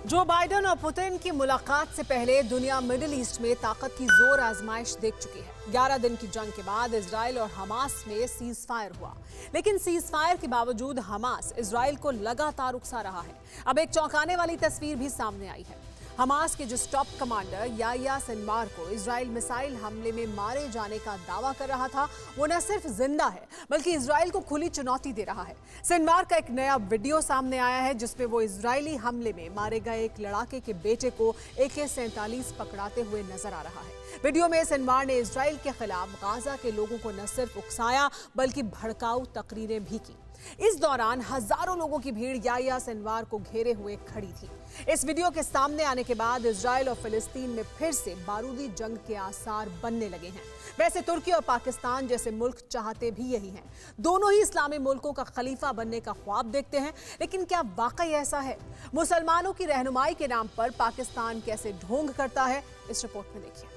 Joe Biden और Putin की मुलाकात से पहले दुनिया मिडिल ईस्ट में ताकत की जोर आजमाइश देख चुकी है। 11 दिन की जंग के बाद इजराइल और हमास में सीज फायर हुआ, लेकिन सीज फायर के बावजूद हमास इजराइल को लगातार उकसा रहा है। अब एक चौंकाने वाली तस्वीर भी सामने आई है। हमास के जिस टॉप कमांडर याह्या सिनवार को इजराइल मिसाइल हमले में मारे जाने का दावा कर रहा था, वो न सिर्फ जिंदा है बल्कि इजराइल को खुली चुनौती दे रहा है। सिनवार का एक नया वीडियो सामने आया है जिसमें वो इजरायली हमले में मारे गए एक लड़ाके के बेटे को AK-47 पकड़ाते हुए नजर आ रहा है। वीडियो में सिनवार ने इजराइल के खिलाफ गाजा के लोगों को न सिर्फ उकसाया बल्कि भड़काऊ तकरीरें भी की। इस दौरान हजारों लोगों की भीड़ याह्या सिनवार को घेरे हुए खड़ी थी। इस वीडियो के सामने आने के बाद इजराइल और फिलिस्तीन में फिर से बारूदी जंग के आसार बनने लगे हैं। वैसे तुर्की और पाकिस्तान जैसे मुल्क चाहते भी यही हैं। दोनों ही इस्लामी मुल्कों का खलीफा बनने का ख्वाब देखते हैं, लेकिन क्या वाकई ऐसा है? मुसलमानों की रहनुमाई के नाम पर पाकिस्तान कैसे ढोंग करता है, इस रिपोर्ट में देखिए।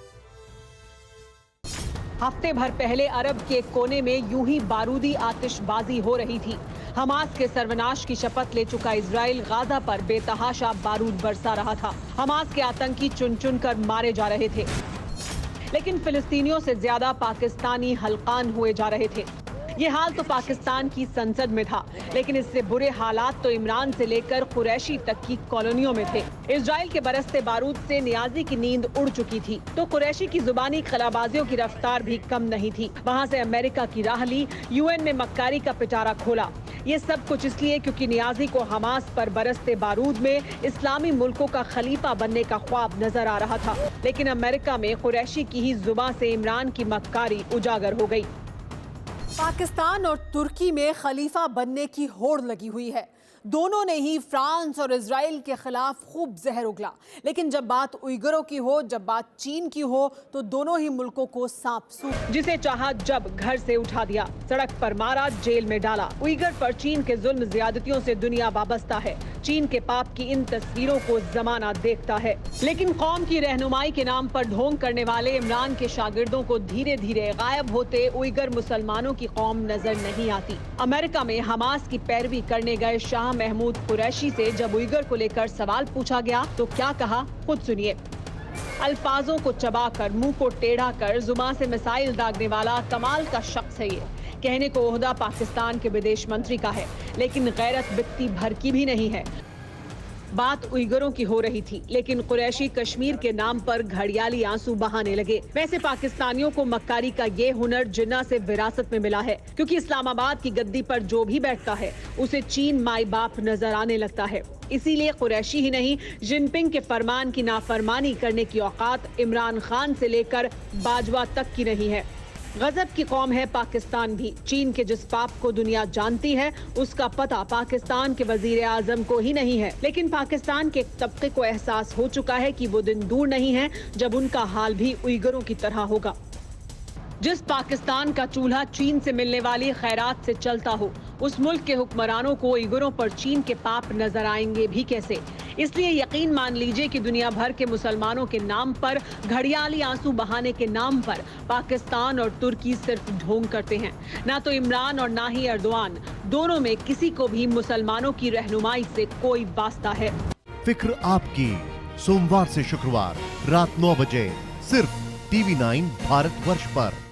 हफ्ते भर पहले अरब के कोने में यूं ही बारूदी आतिशबाजी हो रही थी। हमास के सर्वनाश की शपथ ले चुका इजराइल गाजा पर बेतहाशा बारूद बरसा रहा था। हमास के आतंकी चुन चुन कर मारे जा रहे थे, लेकिन फिलिस्तीनियों से ज्यादा पाकिस्तानी हल्कान हुए जा रहे थे। ये हाल तो पाकिस्तान की संसद में था, लेकिन इससे बुरे हालात तो इमरान से लेकर कुरैशी तक की कॉलोनियों में थे। इजराइल के बरसते बारूद से नियाजी की नींद उड़ चुकी थी, तो कुरैशी की जुबानी खलाबाजियों की रफ्तार भी कम नहीं थी। वहाँ से अमेरिका की राह ली, UN में मक्कारी का पिटारा खोला। ये सब कुछ इसलिए क्योंकि नियाजी को हमास पर बरसते बारूद में इस्लामी मुल्कों का खलीफा बनने का ख्वाब नजर आ रहा था। लेकिन अमेरिका में कुरैशी की ही जुबान से इमरान की मक्कारी उजागर हो गई। पाकिस्तान और तुर्की में खलीफा बनने की होड़ लगी हुई है। दोनों ने ही फ्रांस और इजराइल के खिलाफ खूब जहर उगला, लेकिन जब बात उइगरों की हो, जब बात चीन की हो, तो दोनों ही मुल्कों को सांप सूंघ। जिसे चाहा जब घर से उठा दिया, सड़क पर मारा, जेल में डाला। उइगर पर चीन के जुल्म ज्यादतियों से दुनिया वाबस्ता है। चीन के पाप की इन तस्वीरों को जमाना देखता है, लेकिन कौम की रहनुमाई के नाम पर ढोंग करने वाले इमरान के शागिर्दों को धीरे धीरे गायब होते उइगर मुसलमानों की कौम नजर नहीं आती। अमेरिका में हमास की पैरवी करने गए शाह महमूद कुरैशी से जब उइगर को लेकर सवाल पूछा गया तो क्या कहा, खुद सुनिए। अल्फाजों को चबाकर, मुंह को टेढ़ा कर जुबान से मिसाइल दागने वाला कमाल का शख्स है ये। कहने को ओहदा पाकिस्तान के विदेश मंत्री का है, लेकिन गैरत बित्ती भर की भी नहीं है। बात उइगरों की हो रही थी, लेकिन कुरैशी कश्मीर के नाम पर घड़ियाली आंसू बहाने लगे। वैसे पाकिस्तानियों को मक्कारी का ये हुनर जिन्ना से विरासत में मिला है, क्योंकि इस्लामाबाद की गद्दी पर जो भी बैठता है उसे चीन माई बाप नजर आने लगता है। इसीलिए कुरैशी ही नहीं, जिनपिंग के फरमान की नाफरमानी करने की औकात इमरान खान से लेकर बाजवा तक की नहीं है। गजब की कौम है पाकिस्तान भी। चीन के जिस पाप को दुनिया जानती है, उसका पता पाकिस्तान के वजीर आजम को ही नहीं है। लेकिन पाकिस्तान के एक तबके को एहसास हो चुका है कि वो दिन दूर नहीं है जब उनका हाल भी उइगरों की तरह होगा। जिस पाकिस्तान का चूल्हा चीन से मिलने वाली खैरात से चलता हो, उस मुल्क के हुक्मरानों को उइगरों पर चीन के पाप नजर आएंगे भी कैसे? इसलिए यकीन मान लीजिए कि दुनिया भर के मुसलमानों के नाम पर, घड़ियाली आंसू बहाने के नाम पर पाकिस्तान और तुर्की सिर्फ ढोंग करते हैं। ना तो इमरान और ना ही एर्दोआन, दोनों में किसी को भी मुसलमानों की रहनुमाई से कोई वास्ता है। फिक्र आपकी, सोमवार से शुक्रवार रात 9 बजे सिर्फ TV9 भारतवर्ष पर।